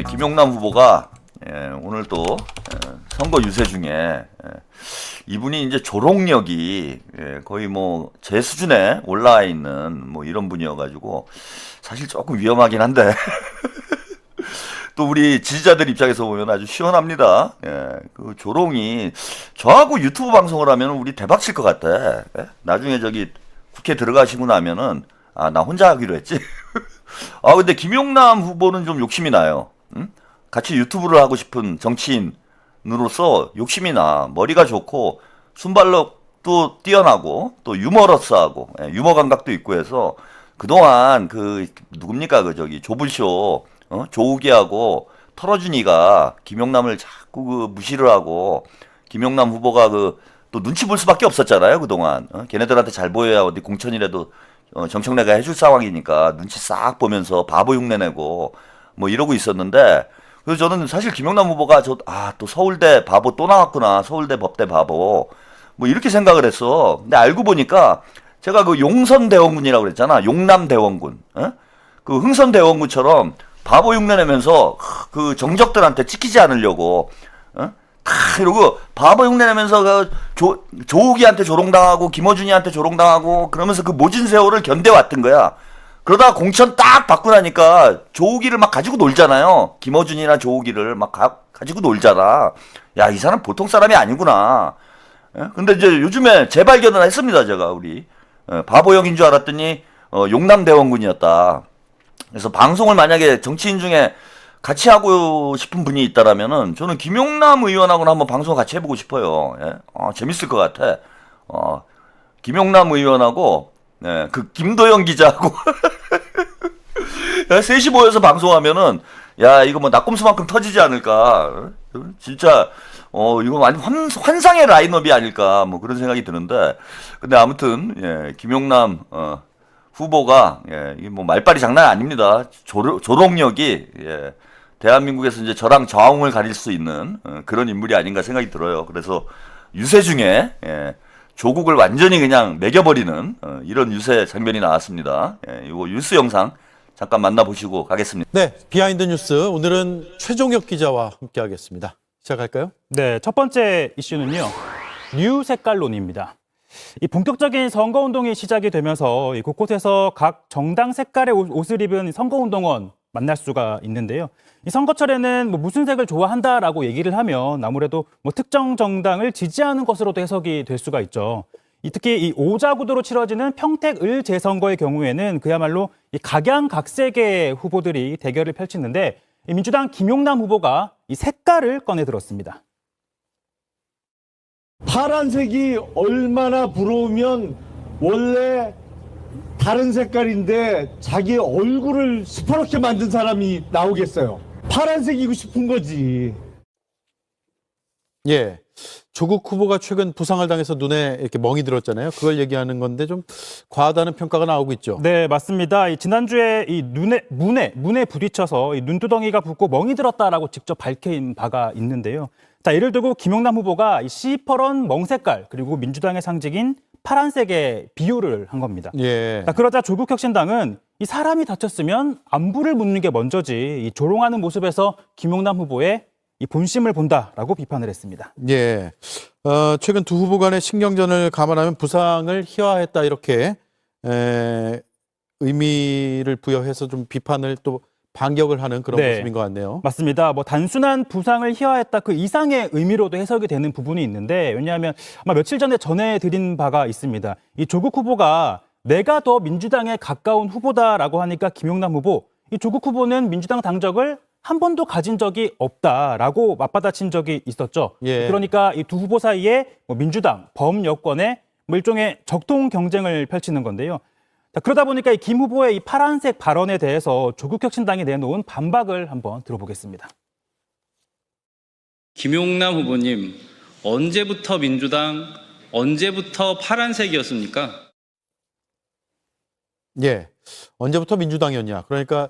김용남 후보가 오늘 또 선거 유세 중에 이분이 이제 조롱력이 거의 뭐 제 수준에 올라와 있는 뭐 이런 분이어가지고 사실 조금 위험하긴 한데 또 우리 지지자들 입장에서 보면 아주 시원합니다. 그 조롱이 저하고 유튜브 방송을 하면 우리 대박 칠 것 같아. 나중에 저기 국회 들어가시고 나면은 나 혼자 하기로 했지. 근데 김용남 후보는 좀 욕심이 나요. 응? 같이 유튜브를 하고 싶은 정치인으로서 욕심이 나. 머리가 좋고 순발력도 뛰어나고 또 유머러스하고 유머 감각도 있고 해서 그동안 그 누굽니까 그 저기 조불쇼 조우기하고 털어준이가 김용남을 자꾸 그 무시를 하고 김용남 후보가 그 또 눈치 볼 수밖에 없었잖아요 그동안. 걔네들한테 잘 보여야 어디 공천이라도 정청래가 해줄 상황이니까 눈치 싹 보면서 바보 흉내 내고 뭐 이러고 있었는데, 그래서 저는 사실 김용남 후보가 또 서울대 바보 또 나왔구나, 서울대 법대 바보 뭐 이렇게 생각을 했어. 근데 알고 보니까 제가 그 용선대원군이라고 그랬잖아. 용남대원군. 그 흥선대원군처럼 바보 흉내 내면서 그 정적들한테 찍히지 않으려고 다 이러고 바보 흉내 내면서 그 조욱이한테 조롱당하고 김어준이한테 조롱당하고 그러면서 그 모진 세월을 견뎌왔던 거야. 그러다가 공천 딱 받고 나니까 조욱이를 막 가지고 놀잖아요. 김어준이나 조욱이를 막 가지고 놀잖아. 야, 이 사람 보통 사람이 아니구나. 근데 이제 요즘에 재발견을 했습니다, 제가. 우리 바보형인 줄 알았더니 용남대원군이었다. 그래서 방송을 만약에 정치인 중에 같이 하고 싶은 분이 있다라면은 저는 김용남 의원하고는 한번 방송 같이 해보고 싶어요. 재밌을 것 같아. 김용남 의원하고 그 김도영 기자하고 셋이 모여서 방송하면은 야, 이거 뭐 낙곰수만큼 터지지 않을까. 진짜 이거 완전 환상의 라인업이 아닐까 뭐 그런 생각이 드는데, 근데 아무튼 김용남 후보가 이게 뭐 말빨이 장난 아닙니다. 조롱력이 대한민국에서 이제 저랑 저항을 가릴 수 있는 그런 인물이 아닌가 생각이 들어요. 그래서 유세 중에 조국을 완전히 그냥 매겨버리는 이런 유세 장면이 나왔습니다. 이거 뉴스 영상 잠깐 만나보시고 가겠습니다. 네, 비하인드 뉴스 오늘은 최종혁 기자와 함께하겠습니다. 시작할까요? 네, 첫 번째 이슈는요. 뉴 색깔론입니다. 이 본격적인 선거운동이 시작이 되면서 곳곳에서 각 정당 색깔의 옷을 입은 선거운동원 만날 수가 있는데요. 이 선거철에는 뭐 무슨 색을 좋아한다라고 얘기를 하면 아무래도 뭐 특정 정당을 지지하는 것으로도 해석이 될 수가 있죠. 특히 이 오자구도로 치러지는 평택을 재선거의 경우에는 그야말로 이 각양각색의 후보들이 대결을 펼치는데, 이 민주당 김용남 후보가 이 색깔을 꺼내 들었습니다. 파란색이 얼마나 부러우면 원래 다른 색깔인데 자기 얼굴을 시퍼렇게 만든 사람이 나오겠어요. 파란색이고 싶은 거지. 예, 조국 후보가 최근 부상을 당해서 눈에 이렇게 멍이 들었잖아요. 그걸 얘기하는 건데 좀 과하다는 평가가 나오고 있죠. 네, 맞습니다. 지난주에 이 문에 부딪혀서 이 눈두덩이가 붓고 멍이 들었다라고 직접 밝힌 바가 있는데요. 자, 예를 들고 김용남 후보가 이 시퍼런 멍색깔 그리고 민주당의 상징인 파란색에 비유를 한 겁니다. 예. 자, 그러자 조국혁신당은 이 사람이 다쳤으면 안부를 묻는 게 먼저지 이 조롱하는 모습에서 김용남 후보의 이 본심을 본다라고 비판을 했습니다. 예. 최근 두 후보 간의 신경전을 감안하면 부상을 희화했다 이렇게 의미를 부여해서 좀 비판을 또 반격을 하는 그런 모습인 것 같네요. 맞습니다. 뭐 단순한 부상을 희화했다 그 이상의 의미로도 해석이 되는 부분이 있는데, 왜냐하면 아마 며칠 전에 전해드린 바가 있습니다. 이 조국 후보가 내가 더 민주당에 가까운 후보다라고 하니까 김용남 후보, 이 조국 후보는 민주당 당적을 한 번도 가진 적이 없다라고 맞받아친 적이 있었죠. 예. 그러니까 이 두 후보 사이에 뭐 민주당, 범여권의 뭐 일종의 적통 경쟁을 펼치는 건데요. 자, 그러다 보니까 이 김 후보의 이 파란색 발언에 대해서 조국혁신당이 내놓은 반박을 한번 들어보겠습니다. 김용남 후보님, 언제부터 민주당, 언제부터 파란색이었습니까? 예. 언제부터 민주당이었냐. 그러니까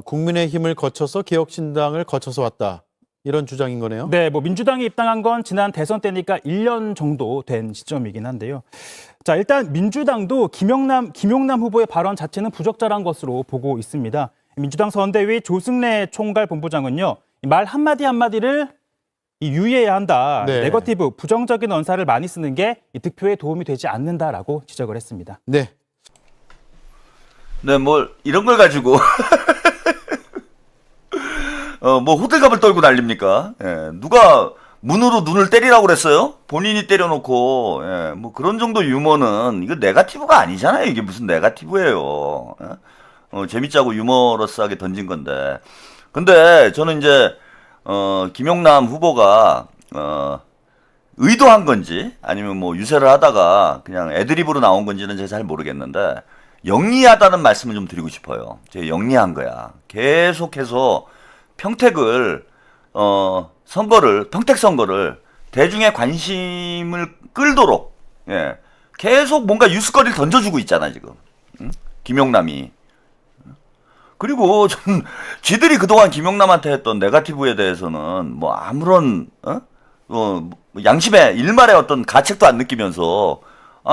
국민의힘을 거쳐서 개혁신당을 거쳐서 왔다. 이런 주장인 거네요. 네, 뭐 민주당이 입당한 건 지난 대선 때니까 1년 정도 된 시점이긴 한데요. 자, 일단 민주당도 김용남 후보의 발언 자체는 부적절한 것으로 보고 있습니다. 민주당 선대위 조승래 총괄 본부장은요, 말 한마디 한마디를 유의해야 한다. 네. 네거티브, 부정적인 언사를 많이 쓰는 게 이 득표에 도움이 되지 않는다라고 지적을 했습니다. 네. 네, 뭐 이런 걸 가지고 뭐 호들갑을 떨고 난립니까? 예, 누가 문으로 눈을 때리라고 그랬어요? 본인이 때려놓고, 예, 뭐 그런 정도 유머는 이거 네거티브가 아니잖아요. 이게 무슨 네거티브예요? 예? 재밌자고 유머러스하게 던진 건데. 근데 저는 이제 김용남 후보가 의도한 건지 아니면 뭐 유세를 하다가 그냥 애드립으로 나온 건지는 제가 잘 모르겠는데 영리하다는 말씀을 좀 드리고 싶어요. 제가 영리한 거야. 계속해서 평택을 평택 선거를 대중의 관심을 끌도록, 예, 계속 뭔가 뉴스거리를 던져주고 있잖아 지금. 응? 김용남이. 그리고 전 쥐들이 그동안 김용남한테 했던 네거티브에 대해서는 뭐 아무런 양심의 일말의 어떤 가책도 안 느끼면서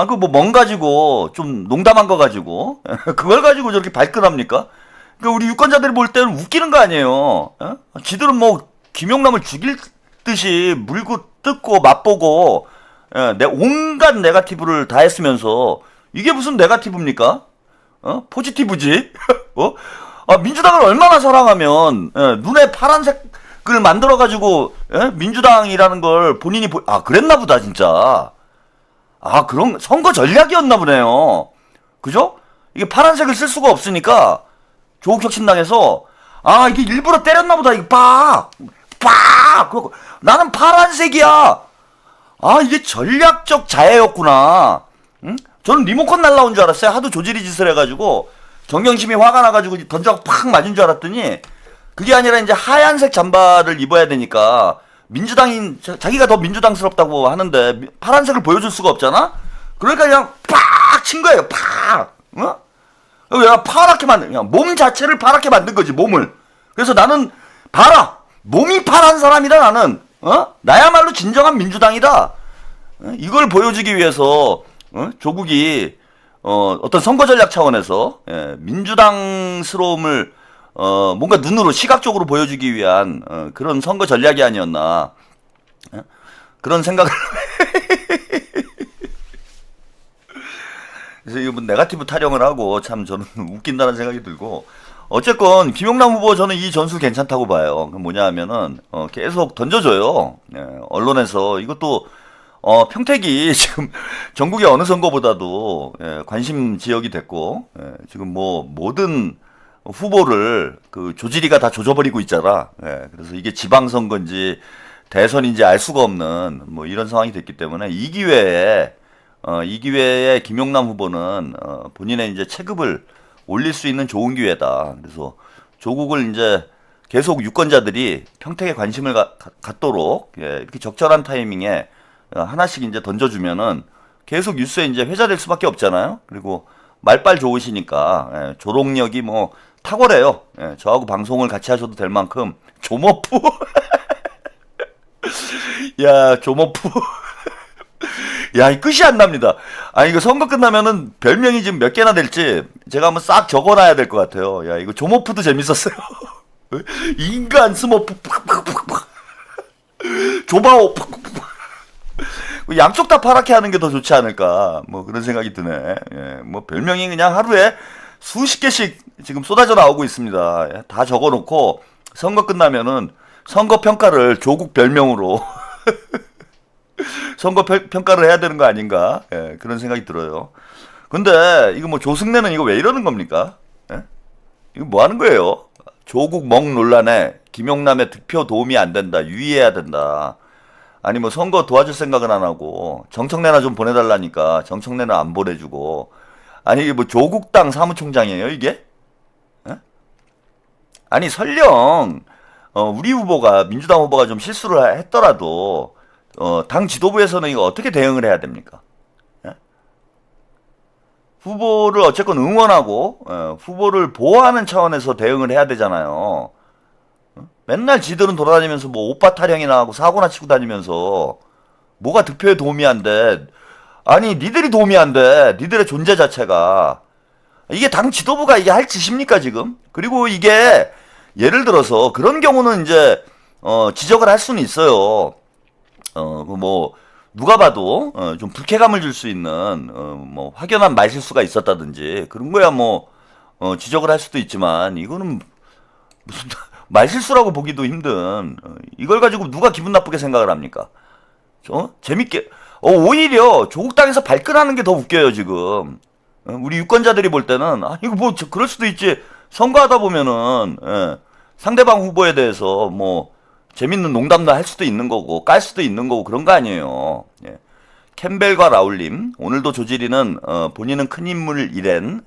그 뭐 멍 가지고 좀 농담한 거 가지고 그걸 가지고 저렇게 발끈합니까? 그러니까 우리 유권자들이 볼 때는 웃기는 거 아니에요. 지들은 뭐 김용남을 죽일 듯이 물고 뜯고 맛보고 온갖 네거티브를 다 했으면서 이게 무슨 네거티브입니까? 포지티브지? 민주당을 얼마나 사랑하면 눈에 파란색을 만들어 가지고 민주당이라는 걸 본인이 그랬나 보다 진짜. 그런 선거 전략이었나 보네요. 그죠? 이게 파란색을 쓸 수가 없으니까 조국 혁신당에서 이게 일부러 때렸나 보다. 이거 그러고 나는 파란색이야. 이게 전략적 자해였구나. 응? 저는 리모컨 날라온 줄 알았어요. 하도 조지리 짓을 해가지고 정경심이 화가 나가지고 던져서 팍 맞은 줄 알았더니 그게 아니라 이제 하얀색 잠바를 입어야 되니까 민주당인 자기가 더 민주당스럽다고 하는데 파란색을 보여줄 수가 없잖아. 그러니까 그냥 팍 친 거예요. 팍. 왜 파랗게 그냥 몸 자체를 파랗게 만든 거지 몸을. 그래서 나는 몸이 파란 사람이다 나는. 나야말로 진정한 민주당이다. 이걸 보여주기 위해서 조국이 어떤 선거 전략 차원에서 민주당스러움을 뭔가 눈으로 시각적으로 보여주기 위한 그런 선거 전략이 아니었나 그런 생각을 그래서 이거 뭐 네거티브 타령을 하고 참 저는 웃긴다는 생각이 들고 어쨌건 김용남 후보 저는 이 전술 괜찮다고 봐요. 그 뭐냐 하면은 계속 던져줘요. 언론에서 이것도 평택이 지금 전국의 어느 선거보다도 관심 지역이 됐고 지금 뭐 모든 후보를 그 조지리가 다 조져버리고 있잖아. 그래서 이게 지방선거인지 대선인지 알 수가 없는 뭐 이런 상황이 됐기 때문에 이 기회에 김용남 후보는 본인의 이제 체급을 올릴 수 있는 좋은 기회다. 그래서 조국을 이제 계속 유권자들이 평택에 관심을 갖도록 이렇게 적절한 타이밍에 하나씩 이제 던져주면은 계속 뉴스에 이제 회자될 수밖에 없잖아요. 그리고 말빨 좋으시니까 조롱력이 뭐 탁월해요. 저하고 방송을 같이 하셔도 될 만큼 조모프. 야 조모프. 야, 이 끝이 안 납니다. 이거 선거 끝나면은 별명이 지금 몇 개나 될지 제가 한번 싹 적어놔야 될 것 같아요. 야, 이거 조모프도 재밌었어요. 인간 스모프. 조바오. 양쪽 다 파랗게 하는 게 더 좋지 않을까. 뭐 그런 생각이 드네. 뭐 별명이 그냥 하루에 수십 개씩 지금 쏟아져 나오고 있습니다. 다 적어놓고 선거 끝나면은 선거 평가를 조국 별명으로 선거 평가를 해야 되는 거 아닌가 그런 생각이 들어요. 근데 이거 뭐 조승래는 이거 왜 이러는 겁니까? 이거 뭐 하는 거예요? 조국 멍 논란에 김용남의 득표 도움이 안 된다, 유의해야 된다. 아니 뭐 선거 도와줄 생각은 안 하고 정청래나 좀 보내달라니까 정청래는 안 보내주고. 아니 이게 뭐 조국당 사무총장이에요 이게? 아니 설령 우리 후보가 민주당 후보가 좀 실수를 했더라도 당 지도부에서는 이거 어떻게 대응을 해야 됩니까? 후보를 어쨌건 응원하고 후보를 보호하는 차원에서 대응을 해야 되잖아요. 맨날 지들은 돌아다니면서 뭐 오빠 타령이나 하고 사고나 치고 다니면서 뭐가 득표에 도움이 안 돼. 아니 니들이 도움이 안 돼. 니들의 존재 자체가. 이게 당 지도부가 이게 할 짓입니까, 지금? 그리고 이게 예를 들어서 그런 경우는 이제 지적을 할 수는 있어요. 뭐 누가 봐도 좀 불쾌감을 줄 수 있는 뭐 확연한 말실수가 있었다든지 그런 거야 뭐 지적을 할 수도 있지만 이거는 무슨 말실수라고 보기도 힘든 이걸 가지고 누가 기분 나쁘게 생각을 합니까? 재밌게 오히려 조국 당에서 발끈하는 게 더 웃겨요 지금. 우리 유권자들이 볼 때는 이거 뭐 그럴 수도 있지. 선거하다 보면은 상대방 후보에 대해서 뭐 재밌는 농담도 할 수도 있는 거고 깔 수도 있는 거고 그런 거 아니에요. 예. 캠벨과 라울님 오늘도 조지리는 본인은 큰 인물이랜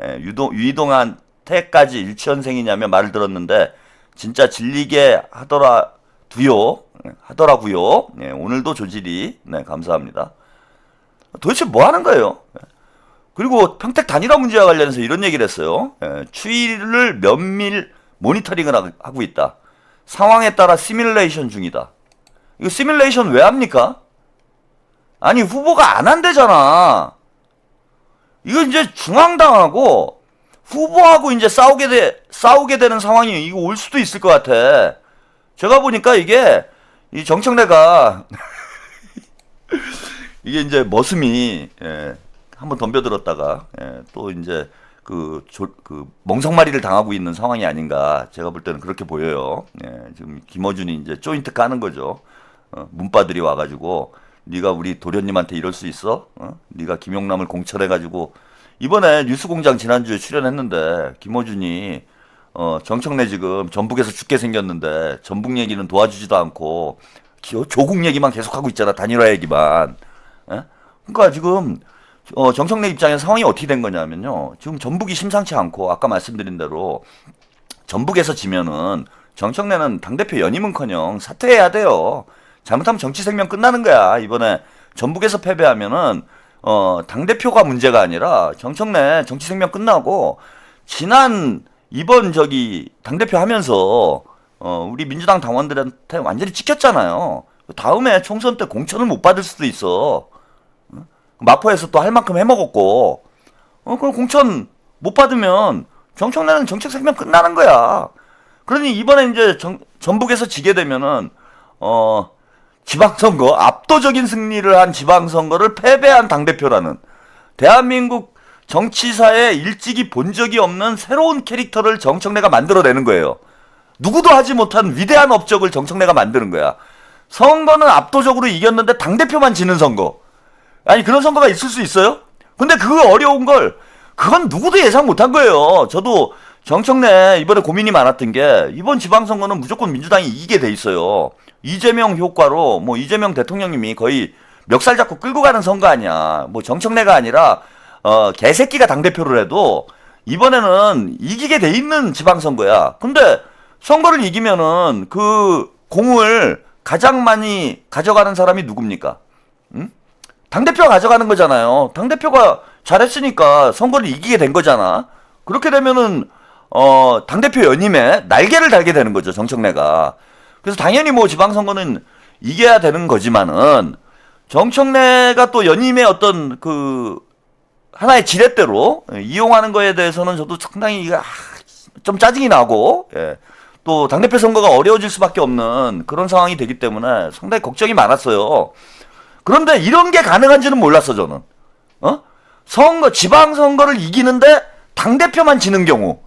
유이동한테까지 일치현생이냐며 말을 들었는데 진짜 질리게 하더라고요. 예, 오늘도 조지리 네 감사합니다. 도대체 뭐 하는 거예요? 그리고 평택 단일화 문제와 관련해서 이런 얘기를 했어요. 추이를 면밀 모니터링을 하고 있다. 상황에 따라 시뮬레이션 중이다. 이거 시뮬레이션 왜 합니까? 아니 후보가 안 한대잖아. 이거 이제 중앙당하고 후보하고 이제 싸우게 되는 상황이 이거 올 수도 있을 것 같아. 제가 보니까 이게 이 정청래가 이게 이제 머슴이 한번 덤벼들었다가 또 이제 그 멍석마리를 당하고 있는 상황이 아닌가 제가 볼 때는 그렇게 보여요. 지금 김어준이 이제 조인트 까는 거죠. 문바들이 와가지고 네가 우리 도련님한테 이럴 수 있어? 네가 김용남을 공천해가지고 이번에 뉴스공장 지난주에 출연했는데 김어준이 정청래 지금 전북에서 죽게 생겼는데 전북 얘기는 도와주지도 않고 조국 얘기만 계속하고 있잖아. 단일화 얘기만. 그러니까 지금 정청래 입장에서 상황이 어떻게 된 거냐면요. 지금 전북이 심상치 않고 아까 말씀드린 대로 전북에서 지면은 정청래는 당대표 연임은커녕 사퇴해야 돼요. 잘못하면 정치 생명 끝나는 거야. 이번에 전북에서 패배하면은 당대표가 문제가 아니라 정청래 정치 생명 끝나고 이번 당대표 하면서 우리 민주당 당원들한테 완전히 찍혔잖아요. 다음에 총선 때 공천을 못 받을 수도 있어. 마포에서 또 할 만큼 해먹었고, 그럼 공천 못 받으면 정청래는 정책 생명 끝나는 거야. 그러니 이번에 이제 전북에서 지게 되면은, 지방선거, 압도적인 승리를 한 지방선거를 패배한 당대표라는 대한민국 정치사에 일찍이 본 적이 없는 새로운 캐릭터를 정청래가 만들어내는 거예요. 누구도 하지 못한 위대한 업적을 정청래가 만드는 거야. 선거는 압도적으로 이겼는데 당대표만 지는 선거. 아니 그런 선거가 있을 수 있어요? 근데 그거 어려운 걸 그건 누구도 예상 못한 거예요. 저도 정청래 이번에 고민이 많았던 게 이번 지방선거는 무조건 민주당이 이기게 돼 있어요. 이재명 효과로 뭐 이재명 대통령님이 거의 멱살 잡고 끌고 가는 선거 아니야. 뭐 정청래가 아니라 개새끼가 당대표를 해도 이번에는 이기게 돼 있는 지방선거야. 근데 선거를 이기면은 그 공을 가장 많이 가져가는 사람이 누굽니까? 응? 당대표가 가져가는 거잖아요. 당대표가 잘했으니까 선거를 이기게 된 거잖아. 그렇게 되면은 당대표 연임에 날개를 달게 되는 거죠, 정청래가. 그래서 당연히 뭐 지방선거는 이겨야 되는 거지만은 정청래가 또 연임의 어떤 그 하나의 지렛대로 이용하는 거에 대해서는 저도 상당히 좀 짜증이 나고 또 당대표 선거가 어려워질 수밖에 없는 그런 상황이 되기 때문에 상당히 걱정이 많았어요. 그런데 이런 게 가능한지는 몰랐어 저는. 지방선거를 이기는데 당대표만 지는 경우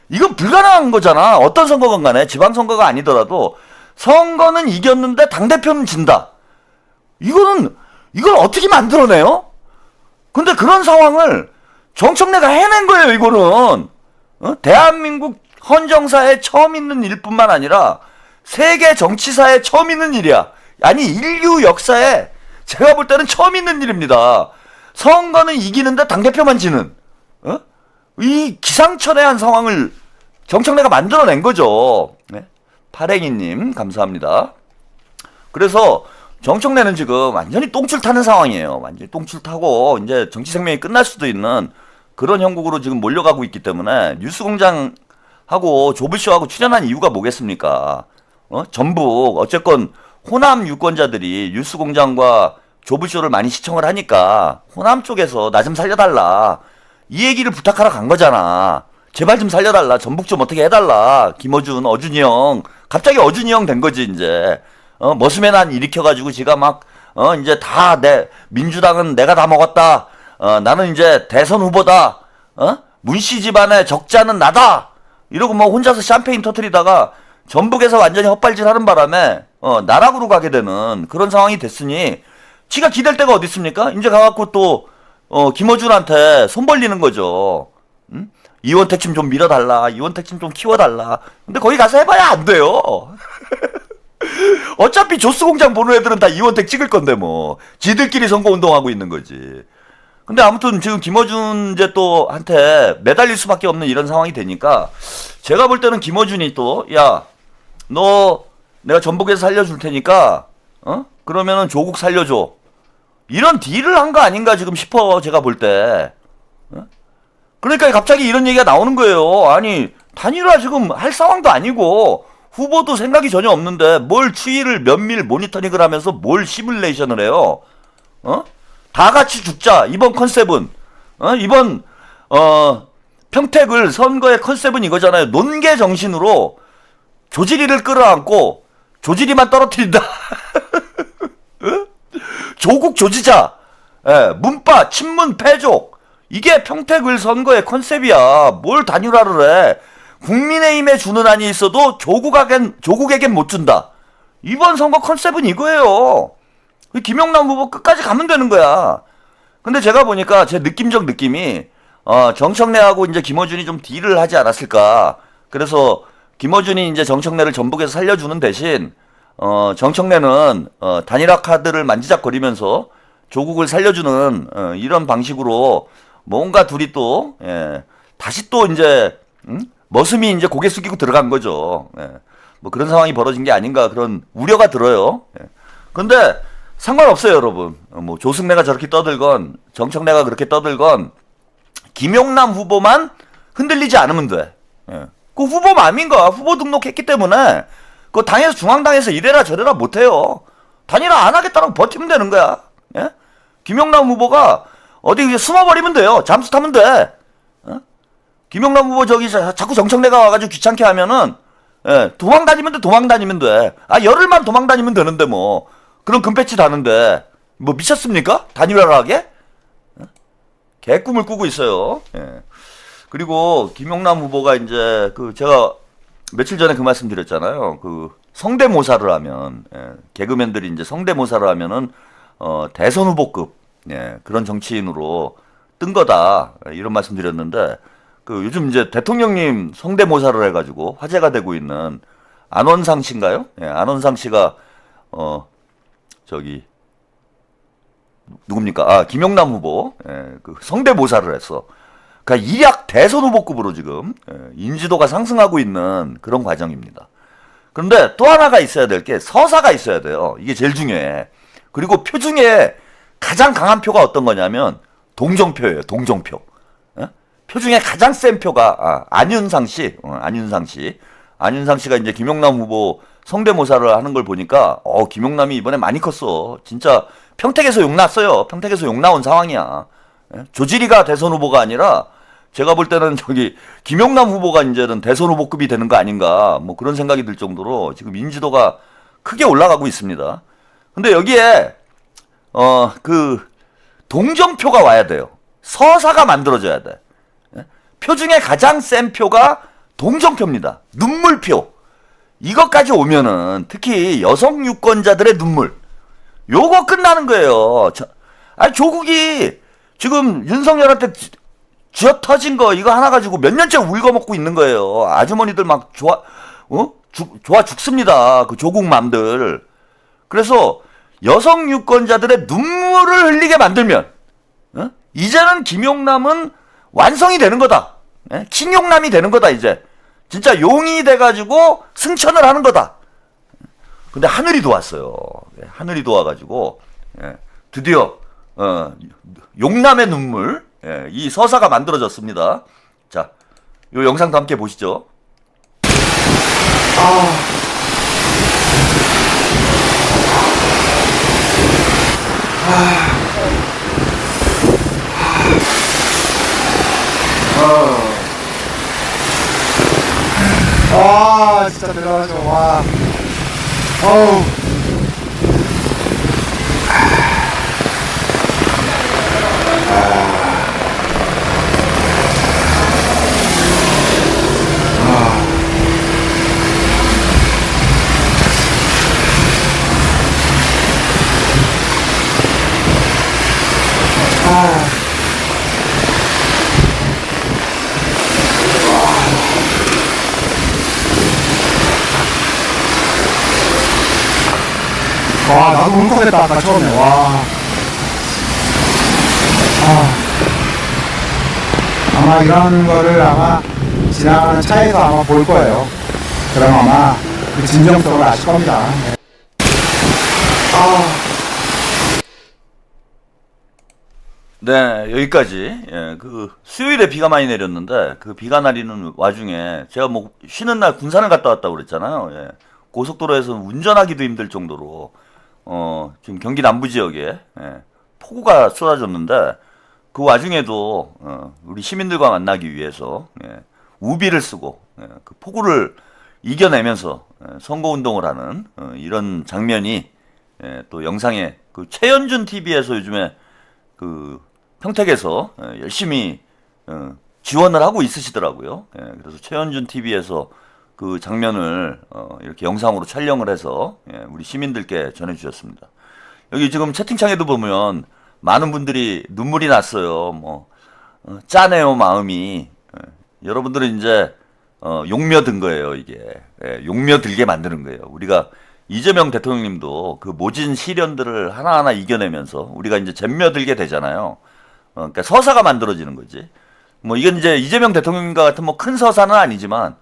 이건 불가능한 거잖아. 어떤 선거건 간에 지방선거가 아니더라도 선거는 이겼는데 당대표는 진다. 이걸 어떻게 만들어내요? 근데 그런 상황을 정청래가 해낸 거예요, 이거는. 대한민국 헌정사에 처음 있는 일뿐만 아니라 세계 정치사에 처음 있는 일이야. 아니, 인류 역사에 제가 볼 때는 처음 있는 일입니다. 선거는 이기는데 당대표만 지는. 이 기상천외한 상황을 정청래가 만들어낸 거죠. 네? 파랭이님, 감사합니다. 그래서 정청래는 지금 완전히 똥줄 타는 상황이에요. 완전히 똥줄 타고 이제 정치 생명이 끝날 수도 있는 그런 형국으로 지금 몰려가고 있기 때문에 뉴스공장하고 조블쇼하고 출연한 이유가 뭐겠습니까? 전북 어쨌건 호남 유권자들이 뉴스공장과 조블쇼를 많이 시청을 하니까 호남 쪽에서 나 좀 살려달라. 이 얘기를 부탁하러 간 거잖아. 제발 좀 살려달라. 전북 좀 어떻게 해달라. 김어준, 어준이 형. 갑자기 어준이 형 된 거지, 이제. 머스맨한 일으켜가지고 지가 막, 이제 다 민주당은 내가 다 먹었다. 나는 이제 대선 후보다. 문씨 집안의 적자는 나다. 이러고 뭐 혼자서 샴페인 터트리다가 전북에서 완전히 헛발질 하는 바람에, 나락으로 가게 되는 그런 상황이 됐으니, 지가 기댈 데가 어디 있습니까? 이제 가갖고 또, 김어준한테 손 벌리는 거죠. 응? 이원택 좀 밀어달라. 이원택 좀 키워달라. 근데 거기 가서 해봐야 안 돼요. 어차피 조스 공장 보는 애들은 다 이원택 찍을 건데 뭐. 지들끼리 선거운동하고 있는 거지. 근데 아무튼 지금 김어준 이제 또 한테 매달릴 수밖에 없는 이런 상황이 되니까 제가 볼 때는 김어준이 또 야, 너 내가 전북에서 살려줄 테니까 그러면은 조국 살려줘. 이런 딜을 한 거 아닌가 지금 싶어 제가 볼 때. 그러니까 갑자기 이런 얘기가 나오는 거예요. 아니 단일화 지금 할 상황도 아니고 후보도 생각이 전혀 없는데 뭘 추이를 면밀 모니터링을 하면서 뭘 시뮬레이션을 해요. 다 같이 죽자. 이번 컨셉은 이번 평택을 선거의 컨셉은 이거잖아요. 논개 정신으로 조지리를 끌어안고 조지리만 떨어뜨린다. 조국 조지자. 예, 문파 친문 패족. 이게 평택을 선거의 컨셉이야. 뭘 단일화를 해. 국민의힘에 주는 한이 있어도 조국에겐 못 준다. 이번 선거 컨셉은 이거예요. 김영남 후보 끝까지 가면 되는 거야. 근데 제가 보니까 제 느낌적 느낌이 정청래하고 이제 김어준이 좀 딜을 하지 않았을까. 그래서 김어준이 이제 정청래를 전북에서 살려주는 대신 정청래는 단일화 카드를 만지작거리면서 조국을 살려주는 이런 방식으로 뭔가 둘이 또 다시 또 이제 머슴이 이제 고개 숙이고 들어간 거죠. 뭐 그런 상황이 벌어진 게 아닌가 그런 우려가 들어요. 근데 상관없어요, 여러분. 뭐 조승래가 저렇게 떠들건 정청래가 그렇게 떠들건 김용남 후보만 흔들리지 않으면 돼. 그 후보 맘인가 후보 등록했기 때문에 그 당에서 중앙당에서 이래라 저래라 못해요. 단일화 안 하겠다고 버티면 되는 거야. 김용남 후보가 어디 이제 숨어버리면 돼요. 잠수 타면 돼. 김용남 후보 저기 자꾸 정청래가 와가지고 귀찮게 하면은 도망다니면 돼. 열흘만 도망다니면 되는데 뭐 그런 금배치 다는데 뭐 미쳤습니까? 단일화를 하게? 개꿈을 꾸고 있어요. 그리고 김용남 후보가 이제 제가 며칠 전에 그 말씀 드렸잖아요. 성대모사를 하면 개그맨들이 이제 성대모사를 하면은 대선 후보급 그런 정치인으로 뜬 거다 이런 말씀 드렸는데 요즘 이제 대통령님 성대모사를 해가지고 화제가 되고 있는 안원상 씨인가요? 안원상 씨가 저기 누굽니까? 김영남 후보 성대모사를 했어. 그러니까 일약 대선 후보급으로 지금 인지도가 상승하고 있는 그런 과정입니다. 그런데 또 하나가 있어야 될 게 서사가 있어야 돼요. 이게 제일 중요해. 그리고 표 중에 가장 강한 표가 어떤 거냐면 동정표예요. 동정표. 표 중에 가장 센 표가 안윤상 씨. 안윤상 씨가 이제 김용남 후보 성대모사를 하는 걸 보니까 김용남이 이번에 많이 컸어. 진짜 평택에서 욕 났어요. 평택에서 욕 나온 상황이야. 조지리가 대선 후보가 아니라 제가 볼 때는 김용남 후보가 이제는 대선 후보급이 되는 거 아닌가 뭐 그런 생각이 들 정도로 지금 인지도가 크게 올라가고 있습니다. 근데 여기에 동정표가 와야 돼요. 서사가 만들어져야 돼. 표 중에 가장 센 표가 동정표입니다. 눈물표. 이것까지 오면은 특히 여성 유권자들의 눈물. 요거 끝나는 거예요. 조국이 지금 윤석열한테 쥐어 터진 거 이거 하나 가지고 몇 년째 울거먹고 있는 거예요. 아주머니들 막 좋아 죽습니다. 그 조국 맘들. 그래서 여성 유권자들의 눈물을 흘리게 만들면 이제는 김용남은 완성이 되는 거다. 킹용남이 되는 거다 이제. 진짜 용이 돼가지고 승천을 하는 거다. 근데 하늘이 도왔어요. 하늘이 도와가지고 드디어 용남의 눈물 이 서사가 만들어졌습니다. 자, 요 영상도 함께 보시죠. 와 진짜 대단하죠. 와. 어우. 와 나도 울컥했다 아까 처음에. 와. 아마 이런 거를 아마 지나가는 차에서 아마 볼 거예요. 그럼 아마 그 진정성을 아실 겁니다. 네, 여기까지. 예, 그 수요일에 비가 많이 내렸는데 그 비가 내리는 와중에 제가 뭐 쉬는 날 군산을 갔다 왔다고 그랬잖아요. 예. 고속도로에서 운전하기도 힘들 정도로 지금 경기 남부 지역에 폭우가 쏟아졌는데 그 와중에도 우리 시민들과 만나기 위해서 우비를 쓰고 그 폭우를 이겨내면서 선거운동을 하는 이런 장면이 또 영상에 그 최연준 TV에서 요즘에 그 평택에서 열심히 지원을 하고 있으시더라고요. 그래서 최연준 TV에서 그 장면을 이렇게 영상으로 촬영을 해서 우리 시민들께 전해주셨습니다. 여기 지금 채팅창에도 보면 많은 분들이 눈물이 났어요. 뭐 짠해요 마음이. 여러분들은 이제 용며든 거예요 이게. 용며들게 만드는 거예요. 우리가 이재명 대통령님도 그 모진 시련들을 하나하나 이겨내면서 우리가 이제 잼며들게 되잖아요. 그러니까 서사가 만들어지는 거지. 뭐 이건 이제 이재명 대통령님과 같은 뭐 큰 서사는 아니지만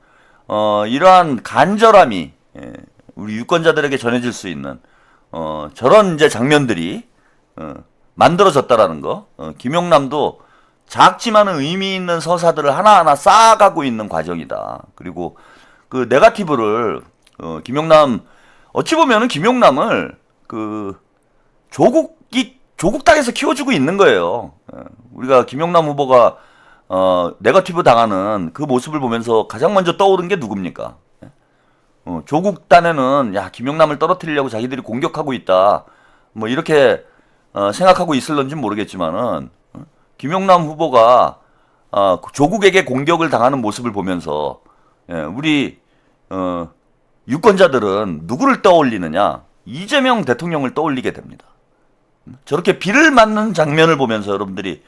이러한 간절함이 우리 유권자들에게 전해질 수 있는 저런 이제 장면들이 만들어졌다라는 거. 김용남도 작지만은 의미 있는 서사들을 하나하나 쌓아가고 있는 과정이다. 그리고 그 네거티브를 김용남 어찌 보면은 김용남을 그 조국 땅에서 키워주고 있는 거예요. 우리가 김용남 후보가 네거티브 당하는 그 모습을 보면서 가장 먼저 떠오른 게 누굽니까? 조국 딴에는 야 김용남을 떨어뜨리려고 자기들이 공격하고 있다. 뭐 이렇게 생각하고 있을런지 모르겠지만은 김용남 후보가 조국에게 공격을 당하는 모습을 보면서 우리 유권자들은 누구를 떠올리느냐? 이재명 대통령을 떠올리게 됩니다. 저렇게 비를 맞는 장면을 보면서 여러분들이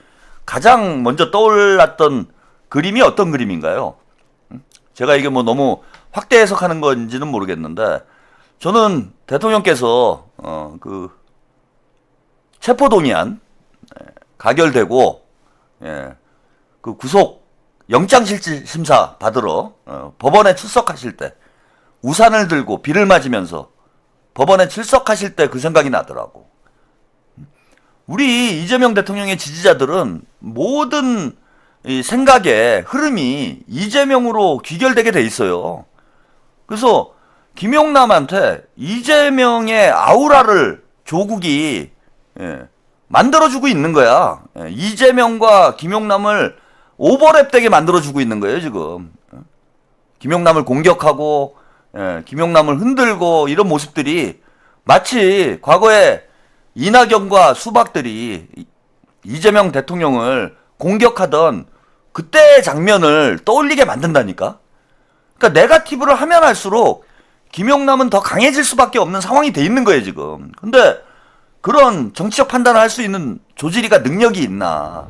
가장 먼저 떠올랐던 그림이 어떤 그림인가요? 제가 이게 뭐 너무 확대 해석하는 건지는 모르겠는데 저는 대통령께서 그 체포동의안 가결되고 그 구속 영장실질심사 받으러 법원에 출석하실 때 우산을 들고 비를 맞으면서 법원에 출석하실 때 그 생각이 나더라고. 우리 이재명 대통령의 지지자들은 모든 이 생각의 흐름이 이재명으로 귀결되게 돼 있어요. 그래서 김용남한테 이재명의 아우라를 조국이 만들어주고 있는 거야. 이재명과 김용남을 오버랩되게 만들어주고 있는 거예요 지금. 김용남을 공격하고 김용남을 흔들고 이런 모습들이 마치 과거에 이낙연과 수박들이 이재명 대통령을 공격하던 그때의 장면을 떠올리게 만든다니까. 그러니까 네거티브를 하면 할수록 김용남은 더 강해질 수밖에 없는 상황이 돼 있는 거예요 지금. 근데 그런 정치적 판단을 할 수 있는 조직이가 능력이 있나.